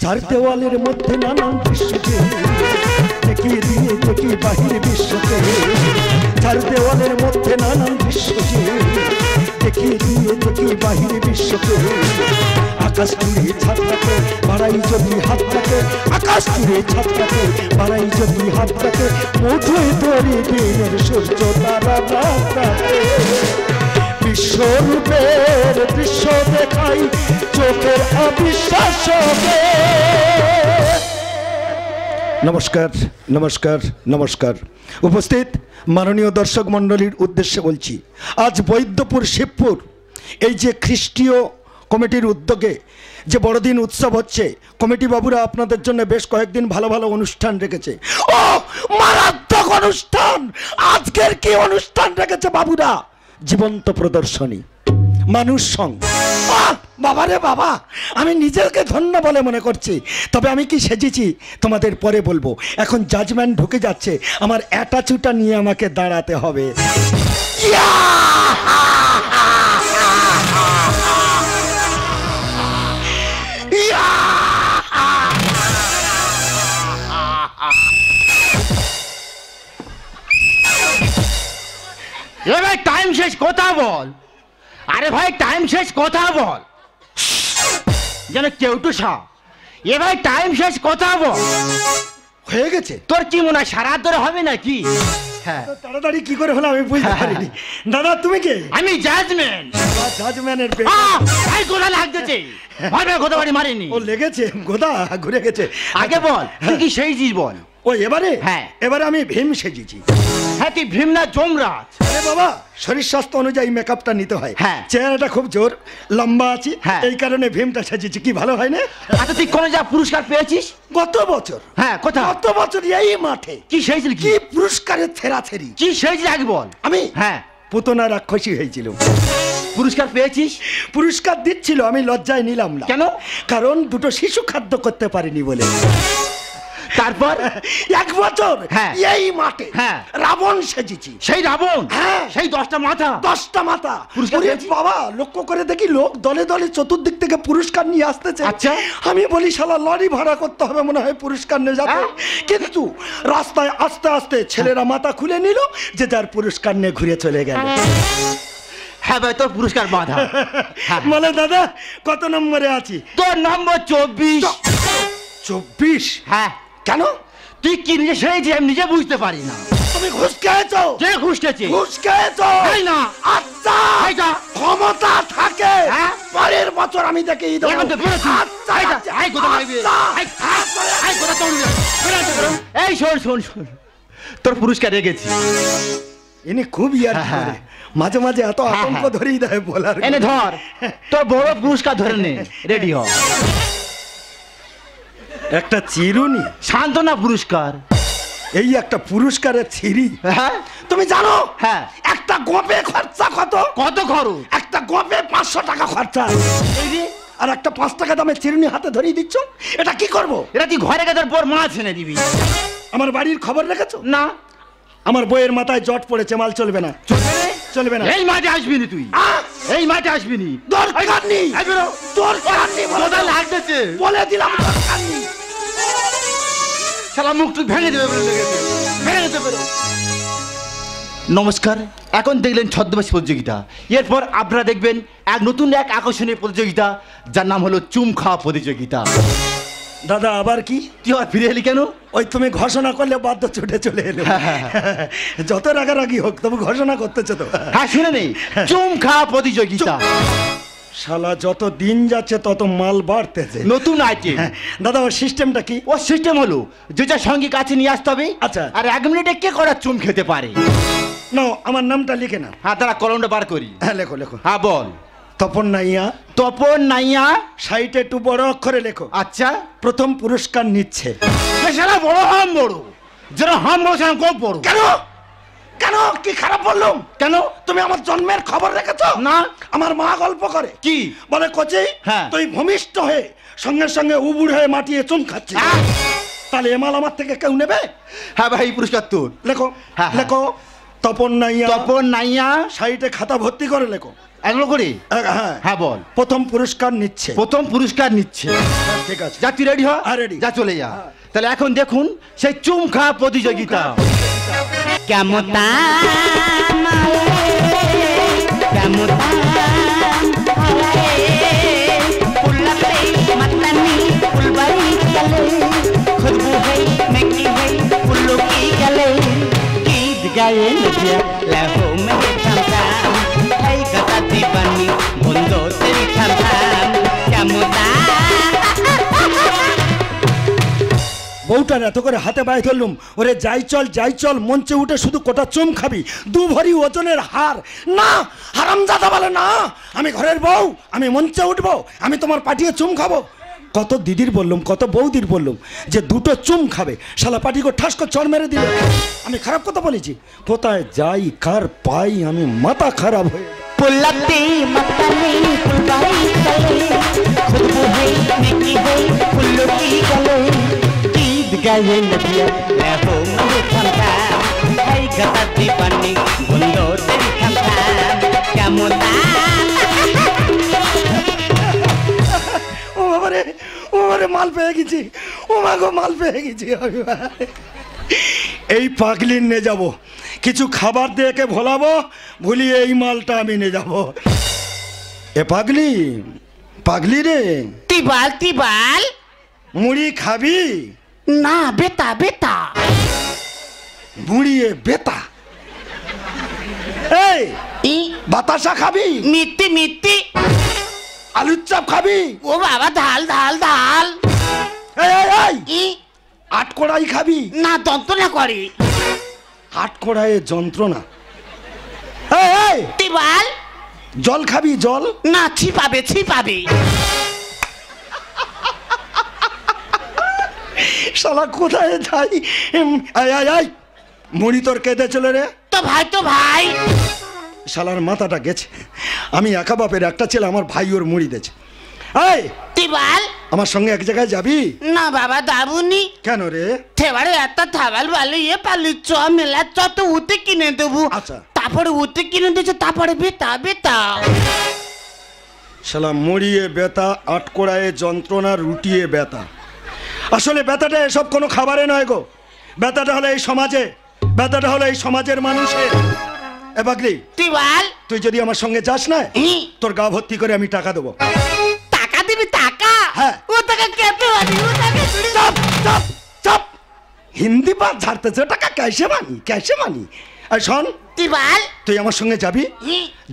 চার দেওয়ালের মধ্যে নানান দৃশ্যকে দেখিয়ে দিয়ে দেখি বাহির বিশ্বকে। চার দেওয়ালের মধ্যে নানান দৃশ্যকে দেখিয়ে দিয়ে দেখি বাহির বিশ্বকে। আকাশ জুড়ে ছাদটাকে বাড়াই যদি হাতটাকে, আকাশ জুড়ে ছাদটাকে বাড়াই যদি হাতটাকে, মধুই ধরে দিনের সূর্য তারা রাতটাকে। বিশ্বরূপের দৃশ্য দেখাই চোখের অবিশ্বাস। নমস্কার নমস্কার নমস্কার। উপস্থিত মাননীয় দর্শক মণ্ডলীর উদ্দেশ্যে বলছি, আজ বৈদ্যপুর শিবপুর এই যে খ্রিস্টীয় কমিটির উদ্যোগে যে বড়দিন উৎসব হচ্ছে, কমিটি বাবুরা আপনাদের জন্য বেশ কয়েকদিন ভালো ভালো অনুষ্ঠান রেখেছে। ও মারাত্মক অনুষ্ঠান! আজকের কি অনুষ্ঠান রেখেছে বাবুরা? জীবন্ত প্রদর্শনী, মানুষ সং। বাবা রে বাবা, আমি নিজেকে ধন্য বলে মনে করছি। তবে আমি কি সেজেছি তোমাদের পরে বলবো। এখন জাজমেন্ট ঢুকে যাচ্ছে, আমার অ্যাটাচুটা নিয়ে আমাকে দাঁড়াতে হবে। ভাই টাইম শেষ, কথা বল। আরে ভাই টাইম শেষ, কথা বল। যেন কেউটু সা। এ ভাই টাইম শেষ, কথা বল। হয়ে গেছে? তোর কি মনে হয় সারা ধরে হবে নাকি? হ্যাঁ, তাড়াতাড়ি কি করে হলো আমি বুঝতে পারিনি। দাদা তুমি কে? আমি জাজমেন্ট। জাজমেন্টের ভাই গোলা লাগতেছে। ভাই ভাই গোদা বাড়ি মারিনি। ও লেগেছে, গোদা ঘুরে গেছে। আগে বল তুই কি সেই জিনিস বল। ও এবারে? হ্যাঁ, এবারে আমি ভীম সেজেছি। হ্যাঁ, তুই ভীম না যমরাজ? আরে বাবা, শরীর স্বাস্থ্য অনুযায়ী মেকআপটা নিতে হয়। হ্যাঁ, চেহারাটা খুব জোর লম্বা আছে, হ্যাঁ, এই কারণে ভীমটা সেজেছি। কি ভালো হয় না? আচ্ছা তুই কোন যা পুরস্কার পেয়েছিস? গত বছর। হ্যাঁ, কোথায়? গত বছর এই মাঠে। কি সেজেছিস? কি পুরস্কারের থেরাথেরি। কি সেজেছিস আগে বল। আমি? হ্যাঁ, পুতনা রাক্ষসী হয়েছিল। পুরস্কার পেয়েছিস? পুরস্কার দিচ্ছিল, আমি লজ্জায় নিলাম না। কেন? কারণ দুটো শিশু খাদ্য করতে পারিনি বলে। তারপর এক বছর এই মাঠে রাবণ সেজেছি। সেই রাবণ? হ্যাঁ, সেই 10টা মাথা। 10টা মাথা। বাবা লক্ষ্য করে দেখি লোক দলে দলে চতুর্দিক থেকে পুরস্কার নিয়ে আসতেছে। আচ্ছা, আমি বলি শালা লরি ভাড়া করতে হবে মনে হয় পুরস্কার নিয়ে যাবে। কিন্তু রাস্তায় আস্তে আস্তে ছেলেরা মাথা খুলে নিল, যে যার পুরস্কার নিয়ে ঘুরে চলে গেল। হ্যাঁ ভাই, তোর পুরস্কার বাঁধা। বলে দাদা কত নম্বরে আছি? তোর নম্বর 24। 24? হ্যাঁ। কেন? তুই কি নিজে সেরেছিস আমি নিজে বুঝতে পারি না। তুমি ঘুষ খেয়েছো? কে ঘুষ খেয়েছে? ঘুষ খেয়েছো? না। আচ্ছা, ক্ষমতা থাকে পরের বছর আমি দেখে ঈদ। এই শোন শোন শোন, তোর পুরস্কার রেখেছি। ইনি খুব ইয়ার করে, মাঝে মাঝে এত আতঙ্ক ধরেই দেয় বলার। এনে ধর, তোর বড় পুরস্কার ধরে নে। রেডি হ। একটা চিরুনি, সান্ত্বনা পুরস্কার। এই একটা পুরস্কারের ছিরি। হ্যাঁ, তুমি জানো? হ্যাঁ। একটা গোপে খরচা কত? কত খরচ? একটা গোপে 500 টাকা খরচা। আর একটা 5 টাকা দামের চিরুনি হাতে ধরিয়ে দিচ্ছ, এটা কি করব? এটা তুই ঘরে গেলে পর মাছ এনে দিবি। আমার বাড়ির খবর রেখেছো? না। আমার বইয়ের মাথায় জট পড়েছে, মাল চলবে না। চলবে না। এই মাঠে আসবি না তুই। এই মাঠে আসবি নি। দরকার নেই, দরকার নেই, কথা লাগতেছে বলে দিলাম দরকার নেই। শালা মুখ তুই ভেঙে দেবে বলে লেগেছে, ভেঙে দেবে। নমস্কার, এখন দেখলেন ছদ্মবেশ প্রতিযোগিতা। এরপর আপনারা দেখবেন নতুন এক আকর্ষণীয় প্রতিযোগিতা, যার নাম হলো চুম খাওয়া প্রতিযোগিতা। দাদা আবার কি? তুই আবার ফিরে এলি কেন? ওই তুমি ঘোষণা করলে বাধ্য ছুটে চলে এলো। যত রাগারাগি হোক তবু ঘোষণা করতেছে তো। হ্যাঁ, শুনে নেই, চুম খাওয়া প্রতিযোগিতা। শালা যত দিন যাচ্ছে তত মাল বাড়তেছে। নতুন আইটেম। দাদা ওর সিস্টেমটা কি? ওর সিস্টেম হলো যে যার সঙ্গে কাছে নিয়ে আসতে হবে। আচ্ছা। আর 1 মিনিটে কে করা চুম খেতে পারে। না, আমার নামটা লিখে না। হ্যাঁ, তারা কলমটা বার করি। হ্যাঁ, লেখো লেখো। হ্যাঁ বল। তপন নাইয়া। তপন নাইয়া। সাইটে একটু বড় অক্ষরে লেখো। আচ্ছা। প্রথম পুরস্কার নিচ্ছে। সারা বড় হাম বড়, যারা হাম বড় সেরা খুব বড়। কেন? কেন কি খারাপ বললাম? কেন? তুমি আমার জন্মের খবর রেখেছো? না। আমার মা গল্প করে। কি বলে? কোচি তুই ভূমিষ্ঠ হয়ে সঙ্গে সঙ্গে উবুড় হয়ে মাটিয়ে চুম খাচ্ছিস, তাহলে এ মাল আমার থেকে কেউ নেবে? হ্যাঁ ভাই, পুরস্কার তোর। লেখো লেখো। তপন নাইয়া। তপন নাইয়া। সাইটে খাতা ভর্তি করে লেখো। এগুলো করে হ্যাঁ হ্যাঁ বল। প্রথম পুরস্কার নিচ্ছে। প্রথম পুরস্কার নিচ্ছে। ঠিক আছে, যা তুই রেডি হ। ready। যা চলে যা। তাহলে এখন দেখুন সেই চুম খাওয়া প্রতিযোগিতা। কেমতা গায়ে লাহো মেরে থামথাম এই গাতা দিবানি বন্ধ তেরি থামথাম কেমতা। বউটার এত করে হাতে পায়ে ধরলুম, ওরে যাই চল মঞ্চে উঠে শুধু কোটা চুম খাবি, 2 ভরি ওজনের হার। না, হারামজাদা বলে না, আমি ঘরের বউ, আমি মঞ্চে উঠবো, আমি তোমার পাটিয়ে চুম খাবো। কত দিদির বললুম, কত বৌদির বললুম যে 2টো চুম খাবে, শালা পাটিকে ঠাস করে চড় মেরে দিল। আমি খারাপ কথা বলেছি? কোথায় যাই কার পাই আমি মাথা খারাপ হয়ে। पुलती मतनी फुलबाई गले खुशबू है मिठी है फूलों की गले गीत गाए नदिया लहो मेरे थमथाम है गता दीवानी बुंदो तेरी थमथाम क्या मोता। ও বাবারে মাল পেয়ে গেছি, ও মা গো মাল পেয়ে গেছি। এই পাগলি নিয়ে যাব, কিছু খাবার দিয়ে একে ভোলাবো, ভুলিয়ে এই মালটা আমি নিয়ে যাব। এ পাগলি রে, तिबाल মুড়ি খাবি? ना बेटा মুড়িয়ে বেতা। এই বাতাসা খাবি? मिट्टी আলুর চাপ খাবি? ओ बाबा ढाल এই আটকড়াই খাবি? ना যন্ত্রণা করে। আটকড়ায় যন্ত্রণা। এই तिबाल জল খাবি? জল না ছিপাবে শালা কোথায় যাই? এই মুড়ি তোর কেঁদে চলে রে। তো ভাই শালার মাথাটা গেছে। আমি একা বাপের একটা ছেলে, আমার ভাই ওর মুড়ি দিয়েছে। এই तिबाल আমার সঙ্গে এক জায়গায় যাবি? না বাবা দাবুনি কেন রে? থেবারে এত থাবাল বালে পালি চ মেলা চ তো উঠে কিনে দেবো। আচ্ছা। তারপরে উঠে কিনে দিয়েছে, তারপরে বেতা শালা মুড়িয়ে বেতা, আটকোড়ায় যন্ত্রণা, রুটিয়ে বেতা। আসলে বেতাটা এসব কোনো খাবারে নয় গো। বেতাটা হলো এই সমাজে, বেতাটা হলো এই সমাজের মানুষের। এ পাগলি, तिबाल তুই যদি আমার সঙ্গে যাস না, তোর গা ভর্তি করে আমি টাকা দেবো। টাকা দিবি টাকা? হ্যাঁ। ও টাকা কেটে আনি, ও টাকা চপ হিন্দি বাদ ঝাড়তেছে, টাকা ক্যাশে মানি। আর শোন, तिबाल তুই আমার সঙ্গে যাবি,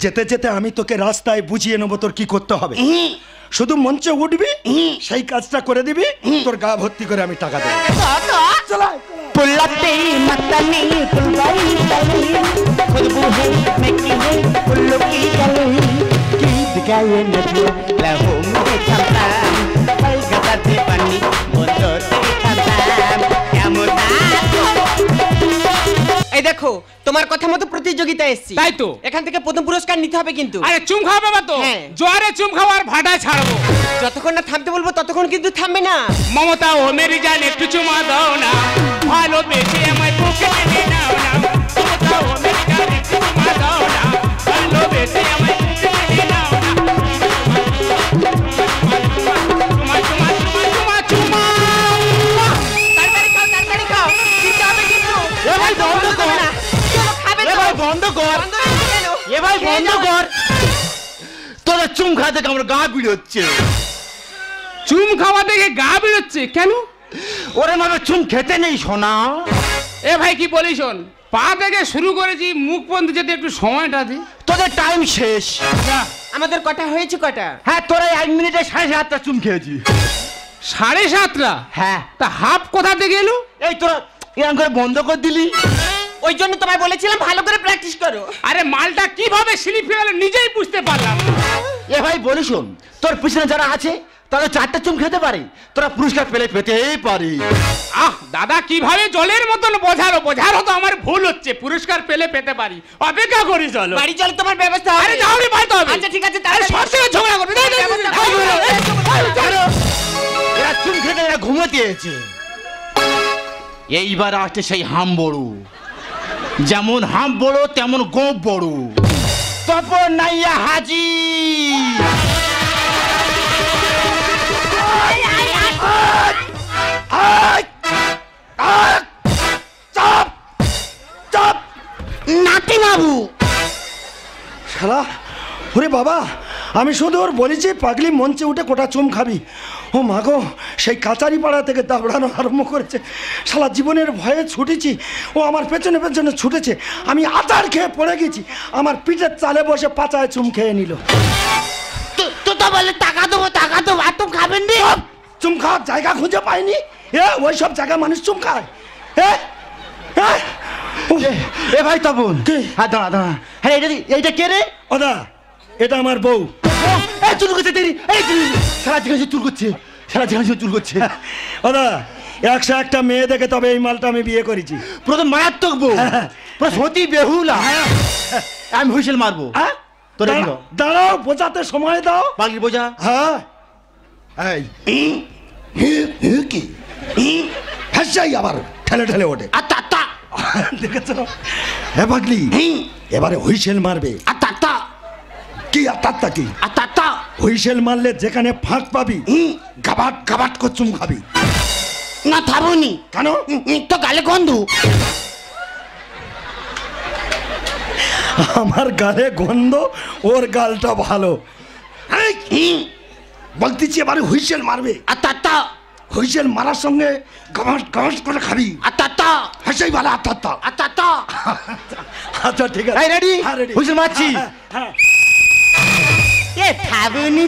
যেতে যেতে আমি তোকে রাস্তায় বুঝিয়ে নেবো তোর কি করতে হবে। শুধু মঞ্চে উঠবি, সেই কাজটা করে দিবি, তোর গা ভর্তি করে আমি টাকা দেবো। पुलती मतनी फुलबाई गले खुशबू है मिठी है फूलों की गले गीत गाए नदिया लहो मेरे थमथाम है गता दीवानी बुंदो तेरी थमथाम क्या मोता। এই দেখো তোমার কথা মতো প্রতিযোগিতা এসেছি, তাই তো। এখান থেকে প্রথম পুরস্কার নিতে হবে কিন্তু। আরে চুম খাওয়া বাবা তো, হ্যাঁ। জোয়ারে চুম খাওয়ার ভাটা ছাড়বো। যতক্ষণ না থামতে বলবো ততক্ষণ কিন্তু থামবে না। মমতা ও মেরি জান একটু চুমা দাও না, ভালোবেসে আমায় বুকে টেনে নাও না। মমতা ও মেরি জান একটু চুমা দাও না, ভালোবেসে আমায় বুকে টেনে নাও না। চুমা। তাড়াতাড়ি খাও দিতে হবে কিন্তু। এ ভাই বন্ধ কর, খাবে এ ভাই বন্ধ কর, এ ভাই বন্ধ কর। তোরা চুম খাতে আমার গা বিড়োচ্ছে। চুম খাওয়া দেখে গা বেরোচ্ছে কেন? ওরে মামা চুম খেতে নেই সোনা। এ ভাই কি বলিস, শোন, পা থেকে শুরু করেছি, মুখ পর্যন্ত যেতে একটু সময়টা দে। তোদের টাইম শেষ। আমাদের কটা হয়েছে কটা? হ্যাঁ, তোরা 1 মিনিটে 7.5টা চুম খেয়েছি। 7:30? হ্যাঁ। তা হাফ কোথা থেকে এলো? এই তোরা এরকম করে বন্ধ করে দিলি। ওই জন্য তোমায় বলেছিলাম ভালো করে প্র্যাকটিস করো। আরে মালটা কিভাবে স্লিপ হয়ে গেল নিজেই বুঝতে পারলাম না। এ ভাই বলি শোন, তোর পিছনে যারা আছে তারা 4টা চুম খেতে পারে, তোরা পুরস্কার পেতেই পারি। আহ দাদা, কিভাবে জলের মতন বোঝারও তো আমার ভুল হচ্ছে। পুরস্কার পেতে পারি, অপেক্ষা করি চলো। বাড়ি চলো, তোমার ব্যবস্থা হবে। আরে যাও রে, পাইতে হবে। আচ্ছা ঠিক আছে, আরে সবসময় ঝগড়া করবে। এরা চুম খেতে এরা ঘুমোতে এসেছে। এইবার আসছে সেই হাম বড়। যেমন হাম বড় তেমন গোপ বড়। তপন নাইয়া হাজি। নাতি বাবু শালা, ওরে বাবা, আমি শুধু ওর বলেছি পাগলি মঞ্চে উঠে কোটা চুম খাবি। ও মাগো, সেই কাচারি পাড়া থেকে দাবড়ানো আরম্ভ করেছে। শালা জীবনের ভয়ে ছুটেছি, ও আমার পেছনে পেছনে ছুটেছে। আমি আচার খেয়ে পড়ে গেছি, আমার পিঠের চালে বসে পাচায় চুম খেয়ে নিল। তো বলে টাকা দেবো আর তুমি খাবেন নি? চুম খাওয়ার জায়গা খুঁজে পাইনি। ওই সব জায়গায় মানুষ চুম খায়। এ ভাই তপন, কি? হ্যাঁ দাঁড়া দাঁড়া, হ্যাঁ এইটা কে রে? ওদা, এটা আমার বউ। এই চুল করছে তেরি, এই সারা যেখানে চুল করছে, সারা যেখানে চুল করছে। ওদা, 101টা মেয়ে দেখে তবে এই মালটা আমি বিয়ে করেছি। প্রথম মারাত্মক বউ, সতী বেহুলা। আমি হুইসেল মারবো। হ্যাঁ, তোর দাঁড়াও, বোঝাতে সময় দাও। পাগলি বোঝা। হ্যাঁ, কি হাসাই আবার ঠেলে ঠেলে ওঠে। দেখেছো? হ্যাঁ পাগলি, এবারে হুইসেল মারবে। কি আত্মা কি? হুইসেল মারলে যেখানে ফাঁক পাবি গাবাট গাবাট করে চুম খাবি। না থামুনি। কেন? তো গালে গন্ধ। আমার গালে গন্ধ, ওর গালটা ভালো। বলতেছি এবারে হুইসেল মারবে। হুইসেল মারার সঙ্গে গাবাট গাবাট করে খাবি। হাসাই ভালো আত্মা। আচ্ছা ঠিক আছে, রেডি? হ্যাঁ রেডি, হুইসেল মারছি। হ্যাঁ। এ থামুনি।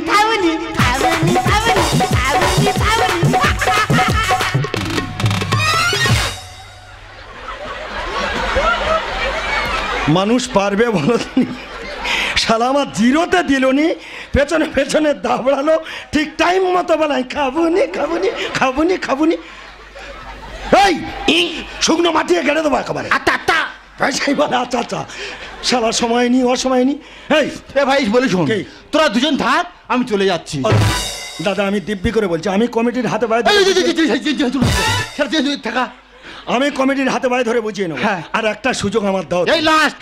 মানুষ পারবে বলো তুমি? শালা আমার জিরোতে দিলনি, পেছনে পেছনে দাবড়ালো, ঠিক টাইম মতো বলাই খাবুনি। এই শুকনো মাটিয়ে গেড়ে দেবো একেবারে। পয়সাই বলে আচ্ছা, শালা সময় নি অসময় নি। এই এ ভাই বলি শোন, কি? তোরা দুজন থাক, আমি চলে যাচ্ছি। দাদা, আমি দিব্যি করে বলছি, আমি কমিটির হাতে বাইরে থাকা। আমি কমিটির হাতে বাইরে ধরে বুঝিয়ে নেবো। হ্যাঁ। আর একটা সুযোগ আমার দাও। এই লাস্ট।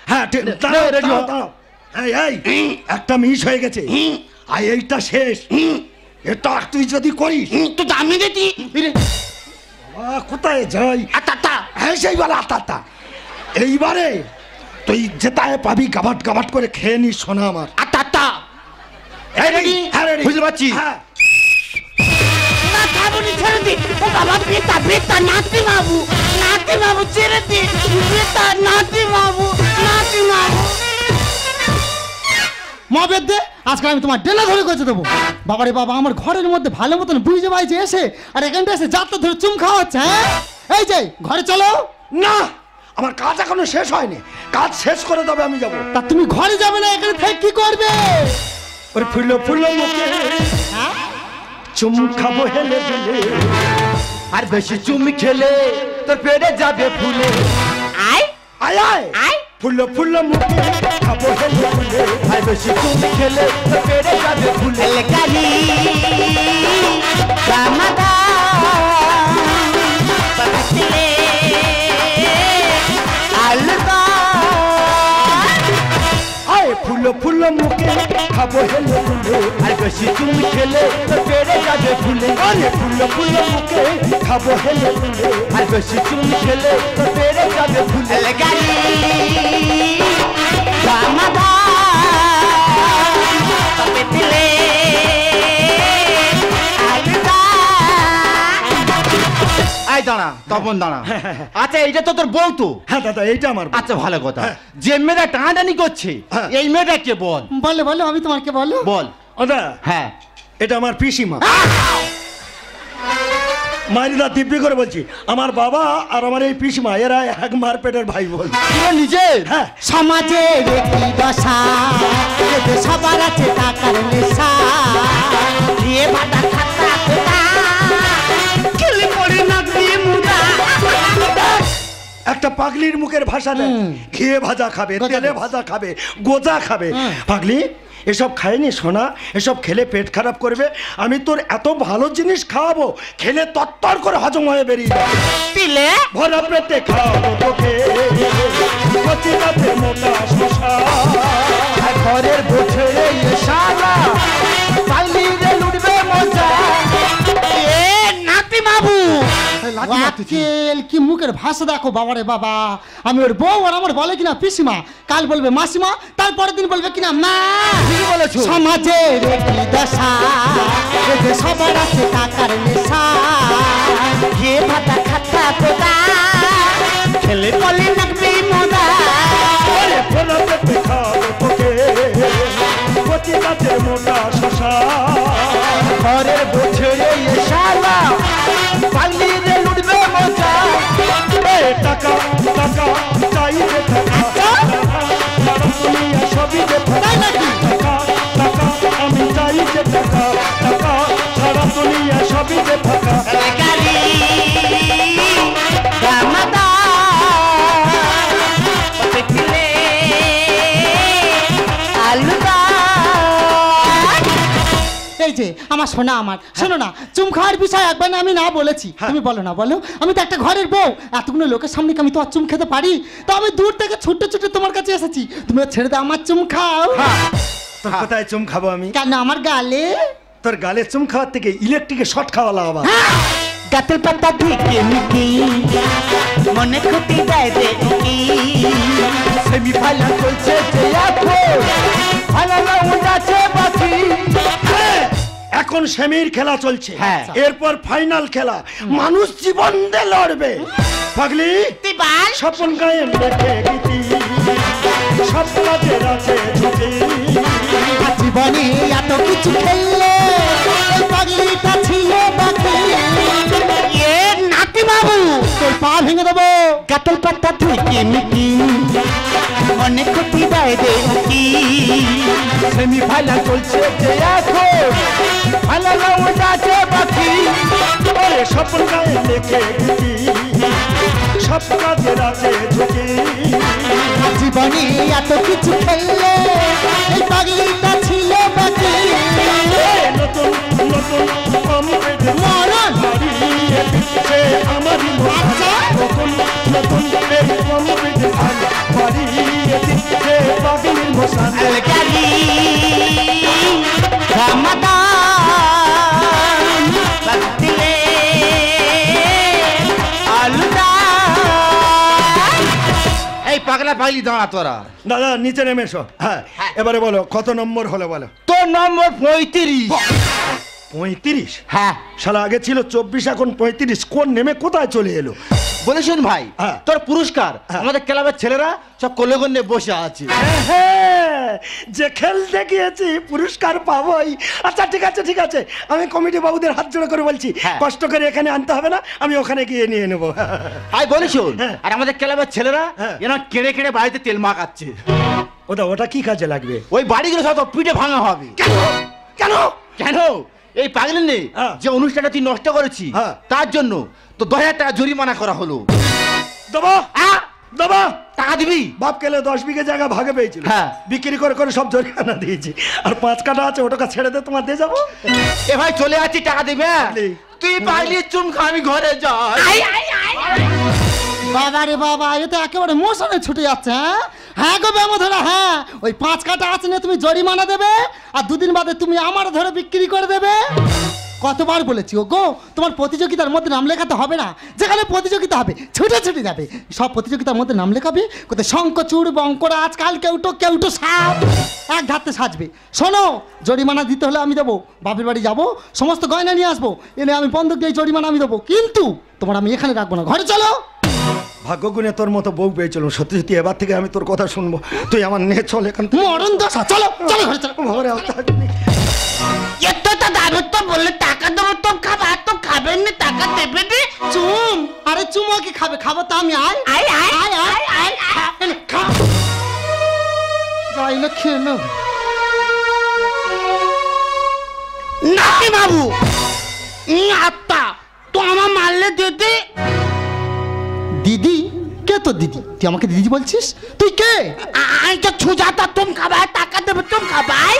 হ্যাঁ ঠিক, দাঁড়াও, রেডি হও। দাঁড়াও। এই একটা মিস হয়ে গেছে, আর এইটা শেষ। এটা তুই যদি করিস তো দামি দিতি। কোথায় যাই? হ্যাঁ সেই বলে আত্মা। এইবারে তুই যেটায় পাবি গাবাট গাবাট করে খেয়ে নিস সোনা আমার। এই রেডি? হ্যাঁ রেডি, বুঝতে পারছি। হ্যাঁ। না থামুনি, ছেড়ে দি। ও বাবা, বেতা নাতি বাবু ছেড়ে দি। বেতা নাতি বাবু। মা বেদে, আজকে আমি তোমার ডেলা ধরে গেছে দেবো। বাবারে বাবা, আমার ঘরের মধ্যে ভালো মতন বুঝে বাইছে এসে আর এখানটা এসে যাত্রা ধরে চুম খাওয়াচ্ছে। হ্যাঁ, এই যে ঘরে চলো। না, আমার কাজ এখনো শেষ হয়নি, কাজ শেষ করে তবে আমি যাবো। তা তুমি ঘরে যাবে না, এখানে থেকে কি করবে? ওরে ফুলো মুখে চুম খাবো হেলে দুলে। আর বেশি চুমি খেলে তোর পেটে যাবে ফুলে। আয় আয় ফুলো মুখে খাবো হেলে দুলে। আর বেশি চুমি খেলে তোর পেটে যাবে ফুলে। গালি রামাদা পাতিলে আলবা। আয় ফুলো মুখে খাবো হেলে দুলে। আর বেশি চুমি খেলে তোর পেটে যাবে ফুলে। আরে ফুলো মুখে খাবো হেলে দুলে। আর বেশি চুমি খেলে তোর পেটে যাবে ফুলে। গালি রামাদা পাতিলে আলবা। এই দাঁড়া, তপন দাঁড়া। আচ্ছা, এইটা তো তোর বউ তো? হ্যাঁ দাদা, এইটা আমার বউ। আচ্ছা, ভালো কথা। হ্যাঁ। যে মেয়েটা টানাটানি করছে, হ্যাঁ। এই মেয়েটা কে বল? বলো আমি তোমাকে বলো। বল। ওদা, হ্যাঁ। এটা আমার পিসিমা। মারিদা দিব্যি করে বলছি, আমার বাবা আর আমার এই পিসিমা এরা এক মারপেটের ভাই বোন। পুরো নিজের? হ্যাঁ। সমাজের কি দশা, এতে সবার আছে টাকার নেশা। দিয়ে ভাতা খাতা খোদা খেলে পড়ে না দিয়ে মুদা। একটা পাগলির মুখের ভাষা দেয়, ঘিয়ে ভাজা খাবে, তেলে ভাজা খাবে, গোজা খাবে। পাগলি, এসব খাইনি সোনা, এসব খেলে পেট খারাপ করবে। আমি তোর এত ভালো জিনিস খাওয়াবো, খেলে তত্তর করে হজম হয়ে বেরিয়ে যাবে। দিলে ভরা পেটে খাওয়াবো তোকে, কচি কাঠে মোটা শশা। ঘরের বছরে শালা পাইলি রে লুটবে মজা। এ নাতি বাবু আকেল কি মুখের ভাষা দেখো বাবারে বাবা। আমি ওর বউ আর আমার বলে কিনা পিসিমা, কাল বলবে মাসিমা, তারপরের দিন বলবে কিনা মা। কি বলেছো? সমাজের কি দশা, এই যে সবার আছে টাকার নেশা। যে ভাতা খাতা তোদা খেলে বলে লাগবে মজা। আরে ভরা পেটে খাওয়াবো তোকে, কচি কাঠে মোটা শশা। ঘরের বছরে শালা পাইলি রে লুটবে মজা। এ টাকা টাকা চাই রে টাকা, সারা দুনিয়া সবই যে টাকা। টাকা টাকা আমি চাই যে টাকা, টাকা সারা দুনিয়া সবই যে টাকা। গাড়ি দামাদা দেখলে আলুদা। এই যে আমার সোনা আমার, শোনো না, চুম খাওয়ার বিষয় একবার না আমি না বলেছি, তুমি বলো না বলো। আমি তো একটা ঘরের বউ, এতগুলো লোকের সামনে কি আমি তো আর চুম খেতে পারি? তো আমি দূর থেকে ছুটে ছুটে তোমার কাছে এসেছি, তুমি ছেড়ে দাও আমার চুম খাও। তোর কোথায় চুম খাবো আমি? কেন আমার গালে? তোর গালে চুম খাওয়ার থেকে ইলেকট্রিকের শর্ট খাওয়ালা আবার। গাতের পাতা ঢেকে মিকি মনে ক্ষতি দেয় রে উকি। সেমিফাইনাল চলছে যে এখন, ফাইনাল রাউন্ড আছে বাকি। এখন সেমির খেলা চলছে, হ্যাঁ। এরপর ফাইনাল খেলা, মানুষ জীবন দিয়ে লড়বে। পাগলি তুই বাল স্বপন গায়ে দেখে গীতি, সব কাজের আছে ঝুঁকি। জীবনে এত কিছু খেললে এই পাগলিটা ছিল বাকি। এ নাতি বাবু তোর পা ভেঙে দেবো। গাতের পাতা ঢেকে মিকি মনে ক্ষতি দেয় রে উকি। সেমিফাইনাল চলছে যে এখন, ফাইনাল রাউন্ড আছে বাকি। ওরে স্বপন গায়ে দেখে গীতি, সব কাজের আছে ঝুঁকি। জীবনে এত কিছু খেললে এই পাগলিটা ছিল বাকি। নতুন নতুন কমপ্লিট মরণ হারিয়ে দিচ্ছে আমারই মন। নতুন নতুন কমপ্লিট হারিয়ে দিচ্ছে পাগলির মশান। গাড়ি দামাদা দিলে আলুদা। এই পাগলা পাইলি দাঁড়া তোরা। দাদা নিচে নেমে এসো। হ্যাঁ এবারে বলো কত নম্বর হলো বলো। তোর নম্বর 35। 35? হ্যাঁ শালা আগে ছিল 24, এখন 35। কোন নেমে কোথায় চলে এলো? বলেছেন ভাই, হ্যাঁ। তোর পুরস্কার হ্যাঁ। আমাদের ক্লাবের ছেলেরা সব কোলে নিয়ে বসে আছে। হ্যাঁ, যে খেলতে গিয়েছি পুরস্কার পাবোই। আচ্ছা ঠিক আছে ঠিক আছে, আমি কমিটি বাবুদের হাত জোড়া করে বলছি, হ্যাঁ। কষ্ট করে এখানে আনতে হবে না, আমি ওখানে গিয়ে নিয়ে নেবো। আই বলেছুন, হ্যাঁ। আর আমাদের ক্লাবের ছেলেরা হ্যাঁ। এরা কেড়ে কেড়ে বাড়িতে তেল মাখাচ্ছে। ওটা কি কাজে লাগবে? ওই বাড়িগুলো সব পিঠে ভাঙা হবে। কেন কেন? কেন? এই পাগলি নেই হ্যাঁ। যে অনুষ্ঠানটা তুই নষ্ট করেছি, হ্যাঁ। তার জন্য তো 10,000 টাকা জরিমানা করা হলো। দেবো দেবো। টাকা দিবি? বাপ কেলে 10 বিঘে জায়গা ভাগে পেয়েছিল, হ্যাঁ। বিক্রি করে করে সব জরিমানা দিয়েছি, আর 5 কাটা আছে, ওটাকে ছেড়ে দে, তোমার দিয়ে যাবো। এ ভাই চলে যাচ্ছি, টাকা দিবে? নেই। তুই পাইলি চুম খা, আমি ঘরে যাই। বাবা রে বাবা, এ তো একেবারে মোশনে ছুটে যাচ্ছে। হ্যাঁ হ্যাঁ গো ব্যামো ধরা, হ্যাঁ ওই 5 কাটা আছে না, তুমি জরিমানা দেবে, আর 2 দিন বাদে তুমি আমার ধরে বিক্রি করে দেবে। কতবার বলেছি ও গো, তোমার প্রতিযোগিতার মধ্যে নাম লেখাতে হবে না। যেখানে প্রতিযোগিতা হবে ছুটে ছুটে যাবে, সব প্রতিযোগিতার মধ্যে নাম লেখাবে। কোথায় শঙ্কচূড় বঙ্করা, আজকাল কেউটো সাপ এক ধারতে সাজবে। শোনো, জরিমানা দিতে হলে আমি দেবো, বাপের বাড়ি যাবো, সমস্ত গয়না নিয়ে আসবো, এনে আমি বন্ধক দিয়ে জরিমানা আমি দেবো, কিন্তু তোমার আমি এখানে রাখবো না, ঘরে চলো। ভাগ্য গুণে তোর মতো বউ পেয়েছিল, সত্যি সত্যি এবার থেকে আমি তোর কথা শুনবো। তুই আমার নিয়ে চল এখান থেকে। মরণ দশা, চলো চলো ঘরে চলো। ঘরে আর থাকবি। এত তো দাদু তো বললে টাকা দেবো, তো খাবা, তো খাবেন না, টাকা দেবে রে। চুম, আরে চুমো কি খাবে? খাবো তো আমি। আয় আয় আয় আয় আয় আয় আয়, খা। যাই না খেয়ে নেব। নাতি বাবু আত্মা তো আমার মারলে দিদি। দিদি? কে তোর দিদি? তুই আমাকে দিদি বলছিস? তুই কে? আই তো সুজাতা, তুম খাবাই, টাকা দেবে, তুম খাবাই।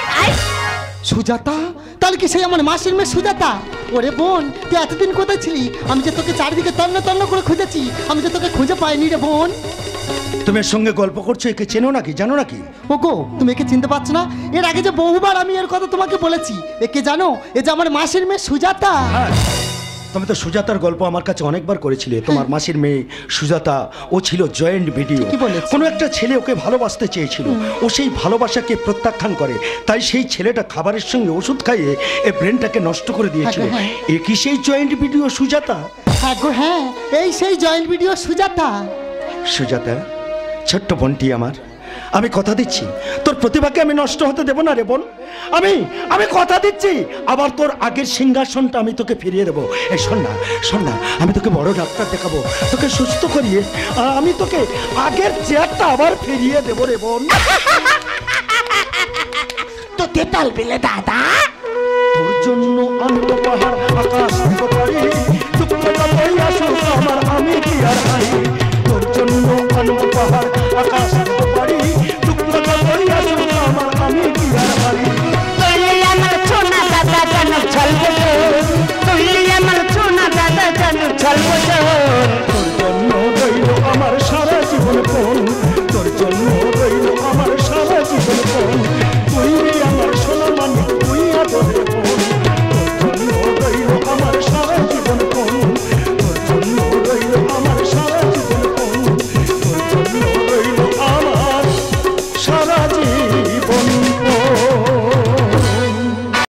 সুজাতা? তাহলে কি সেই আমার মাসির মেয়ে সুজাতা? ওরে বোন, তুই এতদিন কোথায় ছিলি? আমি যে তোকে চারিদিকে তন্ন তন্ন করে খুঁজেছি, আমি যে তোকে খুঁজে পাইনি রে বোন। তুমি এর সঙ্গে গল্প করছো, একে চেনো নাকি, জানো নাকি? ওগো, তুমি একে চিনতে পারছো না? এর আগে যে বহুবার আমি এর কথা তোমাকে বলেছি। একে জানো? এ যে আমার মাসির মেয়ে সুজাতা। হ্যাঁ, তুমি তো সুজাতার গল্প আমার কাছে অনেকবার করেছিলে। তোমার মাসির মেয়ে সুজাতা, ও ছিল জয়েন্ট ভিডিও। কি বলেছ? কোনো একটা ছেলে ওকে ভালোবাসতে চেয়েছিল, ও সেই ভালোবাসাকে প্রত্যাখ্যান করে। তাই সেই ছেলেটা খাবারের সঙ্গে ওষুধ খাইয়ে এই ব্রেনটাকে নষ্ট করে দিয়েছিল। হ্যাঁ। এ কি সেই জয়েন্ট ভিডিও সুজাতা? হ্যাঁ গো হ্যাঁ, এই সেই জয়েন্ট ভিডিও সুজাতা। সুজাতা, ছোট্ট বোনটি আমার, আমি কথা দিচ্ছি তোর প্রতিভাকে আমি নষ্ট হতে দেব না রে বোন। আমি কথা দিচ্ছি, আবার তোর আগের সিংহাসনটা আমি তোকে ফিরিয়ে দেবো। এই শোন না, আমি তোকে বড় ডাক্তার দেখাবো, তোকে সুস্থ করিয়ে আমি তোকে আগের চেয়ারটা আবার ফিরিয়ে দেবো রে বোন। তো তেতাল বেলে দাদা, তোর জন্য আনবো পাহাড় আকাশ